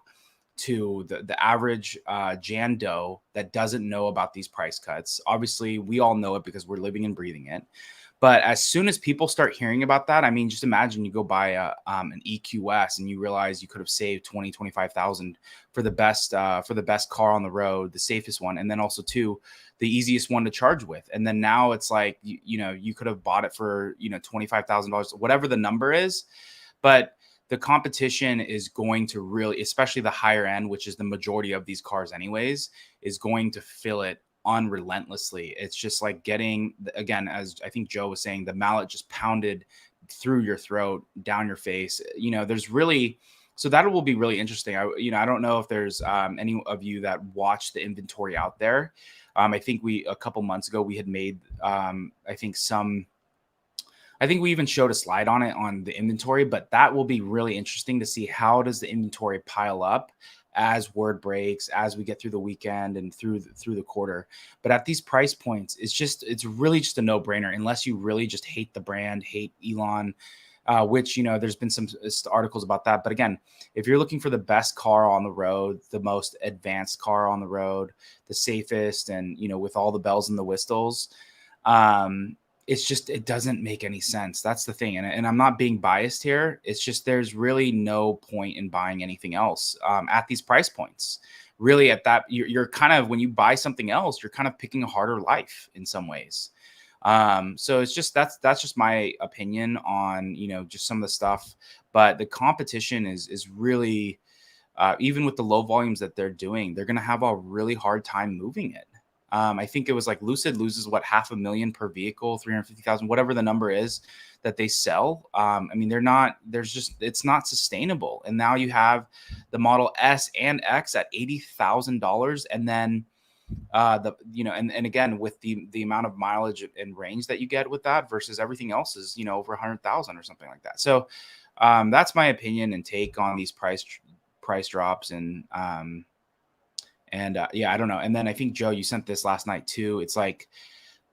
to the average Jan Doe that doesn't know about these price cuts. Obviously, we all know it because we're living and breathing it. But as soon as people start hearing about that, I mean, just imagine you go buy an EQS and you realize you could have saved 25,000 for the best car on the road, the safest one, and then also too, the easiest one to charge with. And then now it's like you could have bought it for $25,000, whatever the number is. But the competition is going to really, especially the higher end, which is the majority of these cars anyways, is going to fill it unrelentlessly. It's just like getting, again, as I think Joe was saying, the mallet just pounded through your throat, down your face. There's really, so that will be really interesting. I don't know if there's any of you that watch the inventory out there. I think a couple months ago we had made I think we even showed a slide on it on the inventory, but that will be really interesting to see how does the inventory pile up as word breaks, as we get through the weekend and through the quarter. But at these price points, it's really just a no-brainer unless you really just hate the brand, hate Elon, which, there's been some articles about that. But again, if you're looking for the best car on the road, the most advanced car on the road, the safest, and, with all the bells and the whistles, it doesn't make any sense. That's the thing. And I'm not being biased here. It's just, there's really no point in buying anything else at these price points. Really at that, you're kind of, when you buy something else, you're kind of picking a harder life in some ways. So it's just, that's just my opinion on, just some of the stuff, but the competition is really, even with the low volumes that they're doing, they're going to have a really hard time moving it. I think it was like Lucid loses $500,000 per vehicle, 350,000, whatever the number is that they sell. I mean, it's not sustainable. And now you have the Model S and X at $80,000. And then, and again, with the amount of mileage and range that you get with that versus everything else is, over 100,000 or something like that. So, that's my opinion and take on these price drops. And yeah, I don't know. And then I think, Joe, you sent this last night too. It's like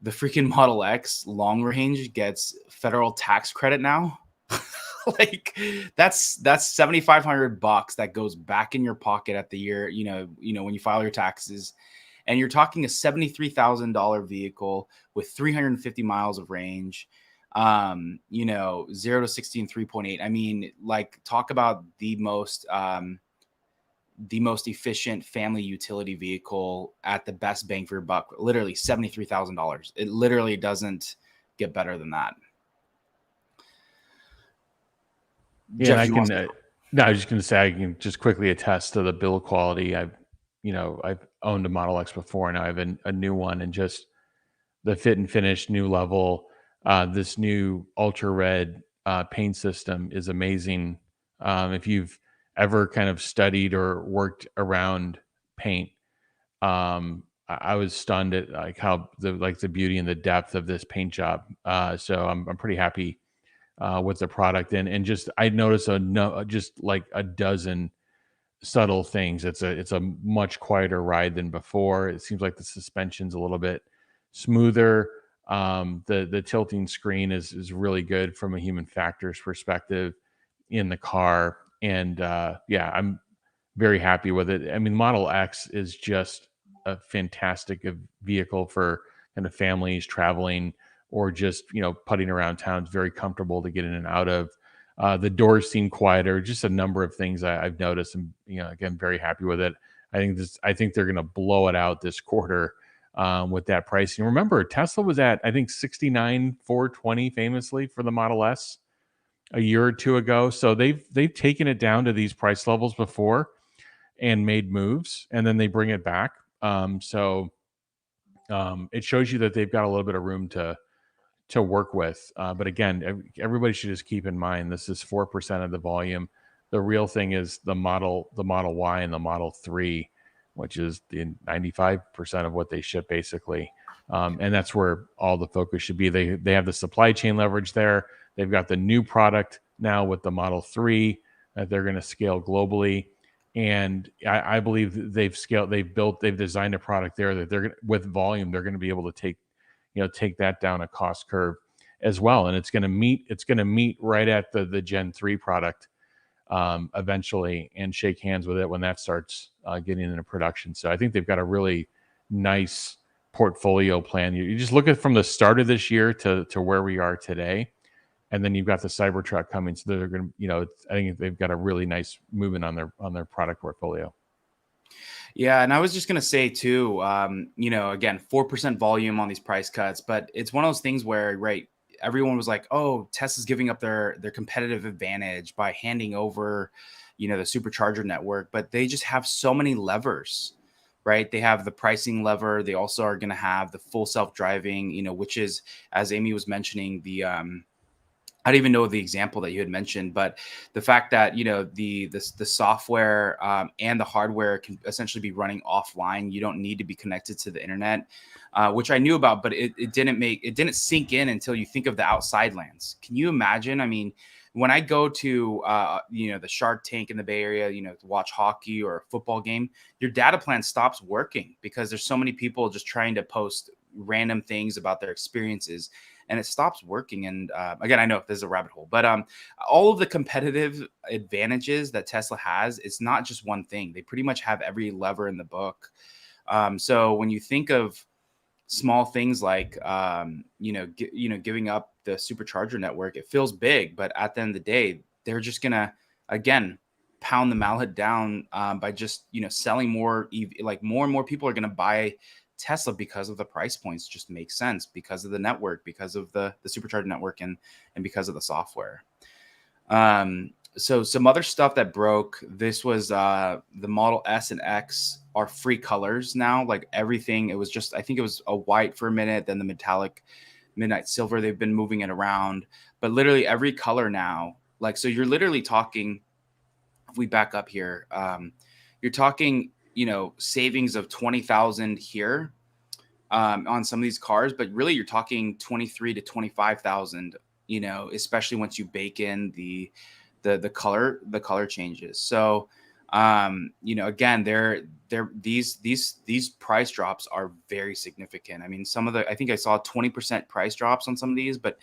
the freaking Model X long range gets federal tax credit now. Like that's $7,500 that goes back in your pocket at the year, when you file your taxes. And you're talking a $73,000 vehicle with 350 miles of range, 0 to 60 in 3.8. I mean, like, talk about the most efficient family utility vehicle at the best bang for your buck. Literally $73,000. It literally doesn't get better than that. Yeah, Jeff, I was just going to say, I can just quickly attest to the build quality. I've owned a Model X before, and now I have a new one, and just the fit and finish, new level. This new ultra red paint system is amazing. If you've ever kind of studied or worked around paint, I was stunned at like how the beauty and the depth of this paint job. So I'm pretty happy with the product, and just I noticed just like a dozen subtle things. It's a much quieter ride than before. It seems like the suspension's a little bit smoother. The tilting screen is really good from a human factors perspective in the car. And yeah, I'm very happy with it. I mean, Model X is just a fantastic vehicle for kind of families traveling or just, putting around town. It's very comfortable to get in and out of. The doors seem quieter, just a number of things I've noticed, and, again, very happy with it. I think they're going to blow it out this quarter with that pricing. Remember, Tesla was at, I think, $69,420 famously for the Model S a year or two ago. So they've taken it down to these price levels before and made moves, and then they bring it back. So it shows you that they've got a little bit of room to work with. But again, everybody should just keep in mind, this is 4% of the volume. The real thing is the Model Y and the Model 3, which is the 95% of what they ship basically. And that's where all the focus should be. They have the supply chain leverage there. They've got the new product now with the Model 3 that they're going to scale globally. And I believe they've designed a product there that they're with volume, they're going to be able to take that down a cost curve as well. And it's going to meet right at the Gen 3 product eventually, and shake hands with it when that starts getting into production. So I think they've got a really nice portfolio plan. You just look at from the start of this year to where we are today, and then you've got the Cybertruck coming. So they're going to, I think they've got a really nice movement on their product portfolio. Yeah, and I was just gonna say too, again, 4% volume on these price cuts, but it's one of those things where, right, everyone was like, "Oh, Tesla's giving up their competitive advantage by handing over, the supercharger network," but they just have so many levers, right? They have the pricing lever. They also are going to have the full self-driving, which is, as Amy was mentioning, the I don't even know the example that you had mentioned, but the fact that the software and the hardware can essentially be running offline. You don't need to be connected to the internet, which I knew about, but it didn't sink in until you think of the outside lands. Can you imagine? I mean, when I go to the Shark Tank in the Bay Area, to watch hockey or a football game, your data plan stops working because there's so many people just trying to post random things about their experiences, and it stops working. And again, I know this is a rabbit hole, but all of the competitive advantages that Tesla has, it's not just one thing. They pretty much have every lever in the book. So when you think of small things like giving up the supercharger network, it feels big, but at the end of the day, they're just gonna again pound the mallet down by just selling more. Like more and more people are gonna buy Tesla because of the price points. Just makes sense because of the network, because of the supercharger network, and because of the software. So some other stuff that broke. This was the Model S and X are free colors now. Like everything, it was just, I think it was a white for a minute, then the metallic midnight silver. They've been moving it around, but literally every color now. Like, so you're literally talking, if we back up here, you're talking savings of 20,000 here on some of these cars, but really you're talking 23 to 25,000, especially once you bake in the color changes. So again, these price drops are very significant. I mean, I think I saw 20% price drops on some of these, but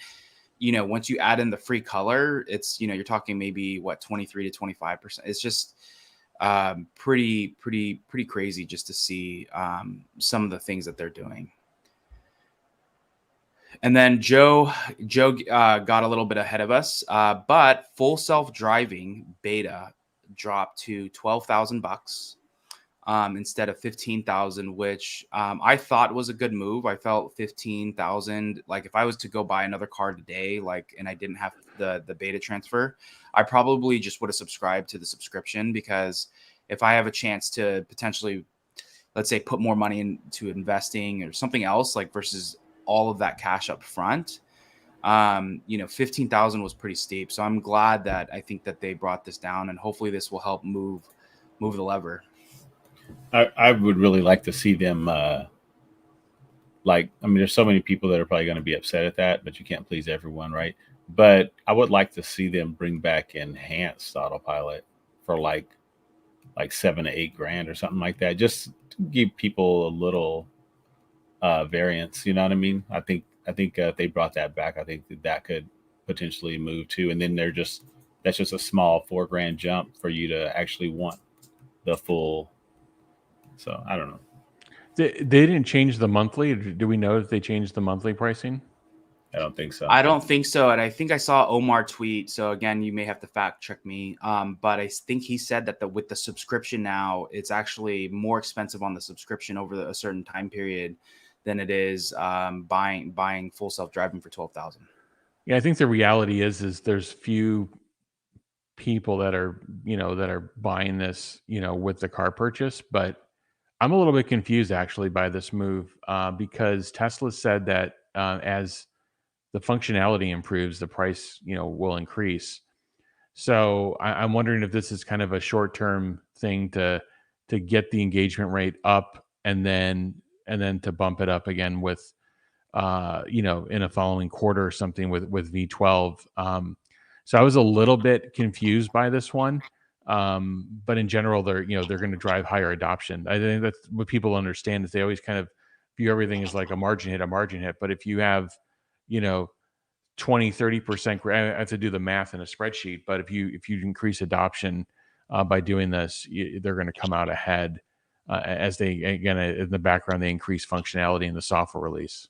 once you add in the free color, it's you're talking maybe 23 to 25%. It's just pretty crazy just to see some of the things that they're doing. And then Joe got a little bit ahead of us, but full self-driving beta dropped to $12,000 instead of 15,000, which I thought was a good move. I felt 15,000. Like if I was to go buy another car today, and I didn't have the beta transfer, I probably just would have subscribed to the subscription, because if I have a chance to potentially, let's say, put more money into investing or something else, like versus all of that cash up front, 15,000 was pretty steep. So I'm glad that I think that they brought this down, and hopefully this will help move the lever. I would really like to see them there's so many people that are probably going to be upset at that, but you can't please everyone, right? But I would like to see them bring back enhanced autopilot for like $7,000 to $8,000 or something like that, just to give people a little variance. You know what I mean? I think if they brought that back, I think that could potentially move too. And then that's just a small $4,000 jump for you to actually want the full. So I don't know. They didn't change the monthly. Do we know if they changed the monthly pricing? I don't think so. I don't think so. And I think I saw Omar tweet. So again, you may have to fact check me. But I think he said that with the subscription now, it's actually more expensive on the subscription over a certain time period than it is buying full self-driving for 12,000. Yeah, I think the reality is there's few people that are buying this with the car purchase, but I'm a little bit confused actually by this move because Tesla said that as the functionality improves, the price will increase. So I'm wondering if this is kind of a short-term thing to get the engagement rate up, and then to bump it up again with in a following quarter or something with V12. So I was a little bit confused by this one. But in general, they're going to drive higher adoption. I think that's what people understand, is they always kind of view everything as like a margin hit. But if you have, 20-30%, I have to do the math in a spreadsheet, but if you increase adoption by doing this, they're going to come out ahead as they, again, in the background, they increase functionality in the software release?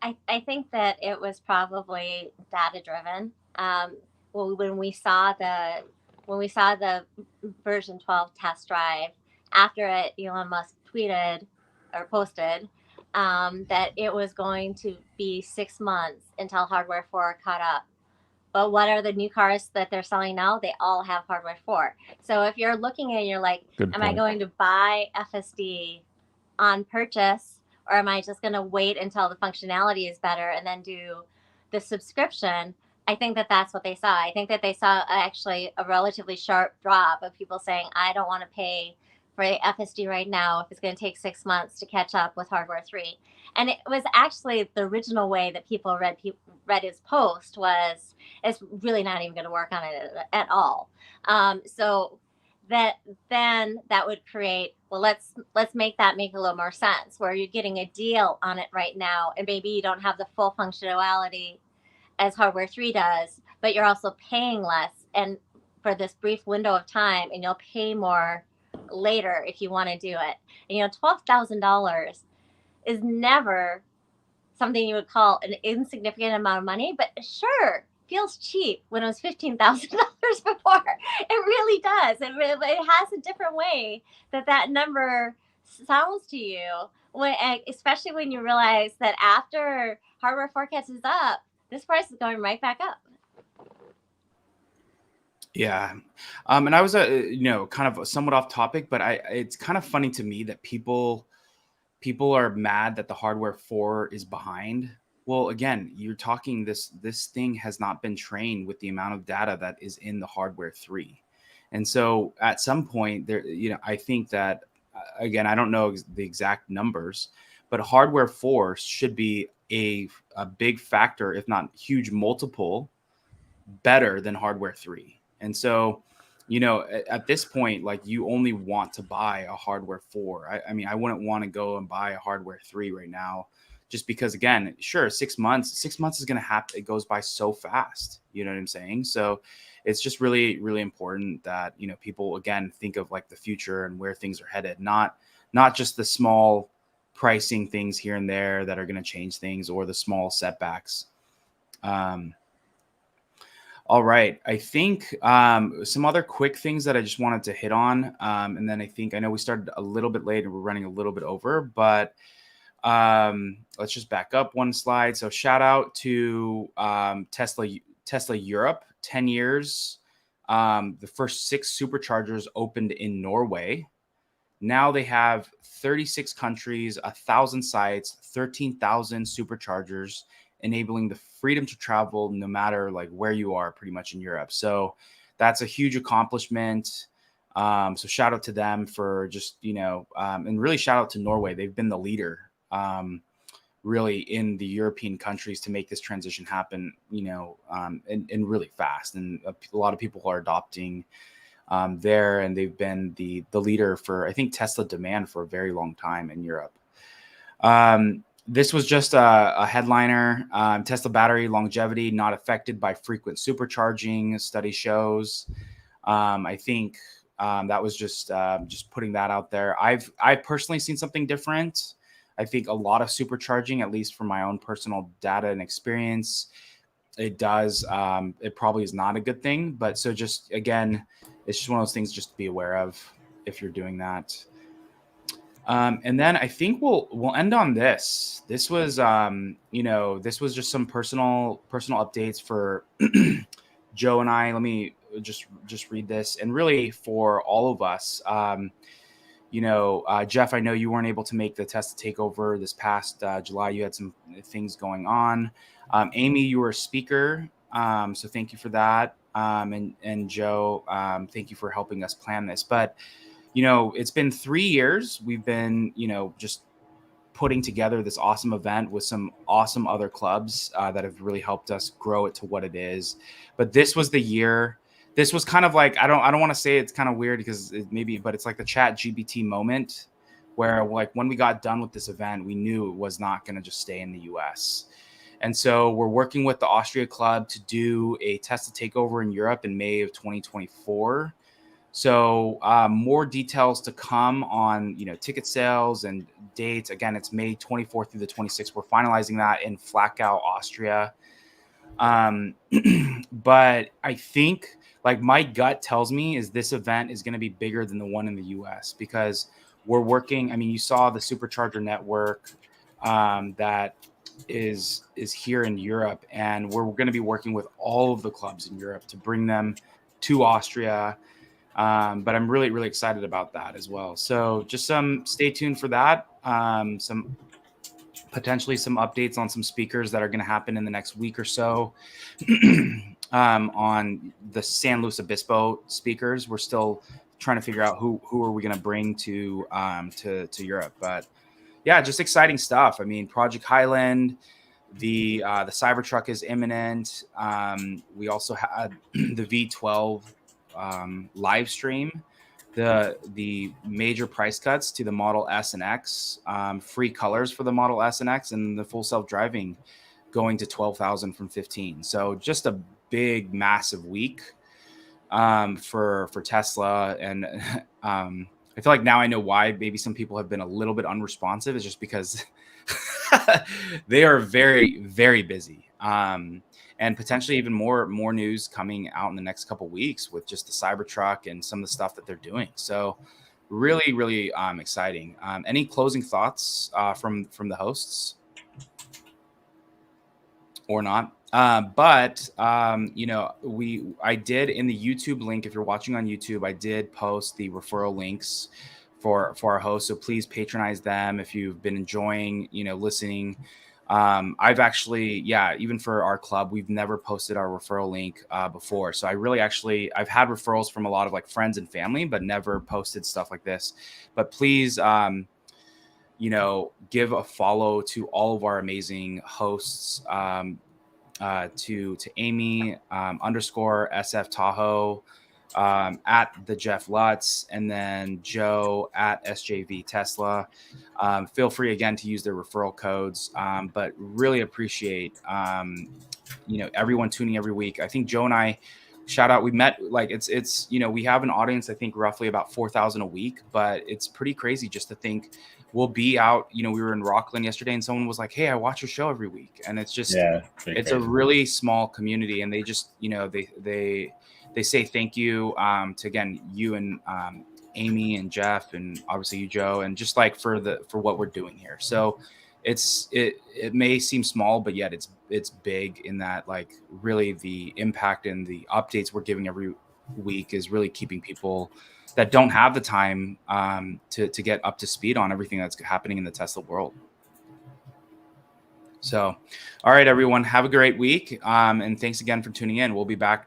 I think that it was probably data driven. Well, when we saw the version 12 test drive, after it, Elon Musk tweeted or posted that it was going to be 6 months until hardware 4 caught up. But what are the new cars that they're selling now? They all have hardware 4. So if you're looking and you're like, Good am I point. going to buy FSD on purchase, or am I just going to wait until the functionality is better and then do the subscription? I think that that's what they saw. I think that they saw actually a relatively sharp drop of people saying, I don't want to pay for the FSD right now if it's going to take 6 months to catch up with hardware 3. And it was actually the original way that people read his post was, it's really not even going to work on it at all. So that then that would create, well, let's make that make a little more sense, where you're getting a deal on it right now, and maybe you don't have the full functionality as hardware 3 does, but you're also paying less and for this brief window of time, and you'll pay more later if you want to do it. And, $12,000 is never something you would call an insignificant amount of money, but sure, feels cheap when it was $15,000 before. It really does. It has a different way that number sounds to you, especially when you realize that after hardware 4 catches up, this price is going right back up. Yeah. And I was, kind of somewhat off topic, but it's kind of funny to me that people are mad that the hardware 4 is behind. Well, again, you're talking this thing has not been trained with the amount of data that is in the hardware 3. And so at some point there, I think that, again, I don't know the exact numbers, but hardware 4 should be a big factor, if not huge multiple, better than hardware 3. And so, at this point, like, you only want to buy a hardware 4. I mean, I wouldn't want to go and buy a hardware 3 right now, just because, again, sure, 6 months is going to happen. It goes by so fast. You know what I'm saying? So it's just really, really important that, people, again, think of like the future and where things are headed, not just the small pricing things here and there that are going to change things, or the small setbacks. All right. I think some other quick things that I just wanted to hit on. And then I know we started a little bit late and we're running a little bit over, but let's just back up one slide. So shout out to Tesla Europe, 10 years. The first 6 superchargers opened in Norway. Now they have 36 countries, 1,000 sites, 13,000 superchargers, enabling the freedom to travel no matter like where you are pretty much in Europe. So that's a huge accomplishment. So shout out to them for just, and really shout out to Norway. They've been the leader really in the European countries to make this transition happen, and really fast. And a lot of people are adopting there, and they've been the leader for, I think, Tesla demand for a very long time in Europe. This was just a headliner. Tesla battery longevity not affected by frequent supercharging, study shows. I think that was just putting that out there. I've personally seen something different. I think a lot of supercharging, at least from my own personal data and experience, it does. It probably is not a good thing. But so just, again, it's just one of those things just to be aware of if you're doing that. And then I think we'll end on this. This was, this was just some personal updates for Joe and I. Let me just read this, and really for all of us. Jeff, I know you weren't able to make the Tesla takeover this past July. You had some things going on. Amy, you were a speaker, so thank you for that. And Joe, thank you for helping us plan this. But it's been 3 years. We've been, just putting together this awesome event with some awesome other clubs that have really helped us grow it to what it is. But this was the year. This was kind of like, I don't want to say it's kind of weird because but it's like the ChatGPT moment where, like, when we got done with this event, we knew it was not going to just stay in the US. And so we're working with the Austria Club to do a Tesla takeover in Europe in May of 2024. So more details to come on, ticket sales and dates. Again, it's May 24th through the 26th. We're finalizing that in Flachau, Austria. But I think, like, my gut tells me is this event is going to be bigger than the one in the US, because we're working. I mean, you saw the Supercharger network that is here in Europe, and we're going to be working with all of the clubs in Europe to bring them to Austria. But I'm really, really excited about that as well. So just stay tuned for that. Potentially some updates on some speakers that are going to happen in the next week or so. On the San Luis Obispo speakers, we're still trying to figure out who are we going to bring to Europe. But yeah, just exciting stuff. I mean, Project Highland, the Cybertruck is imminent. We also had the V12 live stream, the major price cuts to the Model S and X, free colors for the Model S and X, and the full self-driving going to 12,000 from 15. So just a big, massive week for Tesla. And I feel like now I know why maybe some people have been a little bit unresponsive. It's just because they are very, very busy. And potentially even more news coming out in the next couple of weeks with just the Cybertruck and some of the stuff that they're doing. So really, really exciting. Any closing thoughts from the hosts or not? But I did in the YouTube link, if you're watching on YouTube, I did post the referral links for our hosts. So please patronize them if you've been enjoying, listening. I've actually, even for our club, we've never posted our referral link before. So I've had referrals from a lot of like friends and family, but never posted stuff like this. But please, give a follow to all of our amazing hosts, to Amy _ SF Tahoe, at the Jeff Lutz, and then Joe at SJV Tesla. Feel free again to use their referral codes, but really appreciate everyone tuning every week. I think Joe and I, shout out, we met, like, it's we have an audience, I think roughly about 4,000 a week, but it's pretty crazy just to think we'll be out. We were in Rockland yesterday and someone was like, hey, I watch your show every week. And it's just, it's crazy. A really small community, and they just, they say thank you to, again, you and Amy and Jeff, and obviously you, Joe, and just like for what we're doing here. So it may seem small, but yet it's big in that, like, really the impact and the updates we're giving every week is really keeping people that don't have the time to get up to speed on everything that's happening in the Tesla world. So, all right, everyone, have a great week. And thanks again for tuning in. We'll be back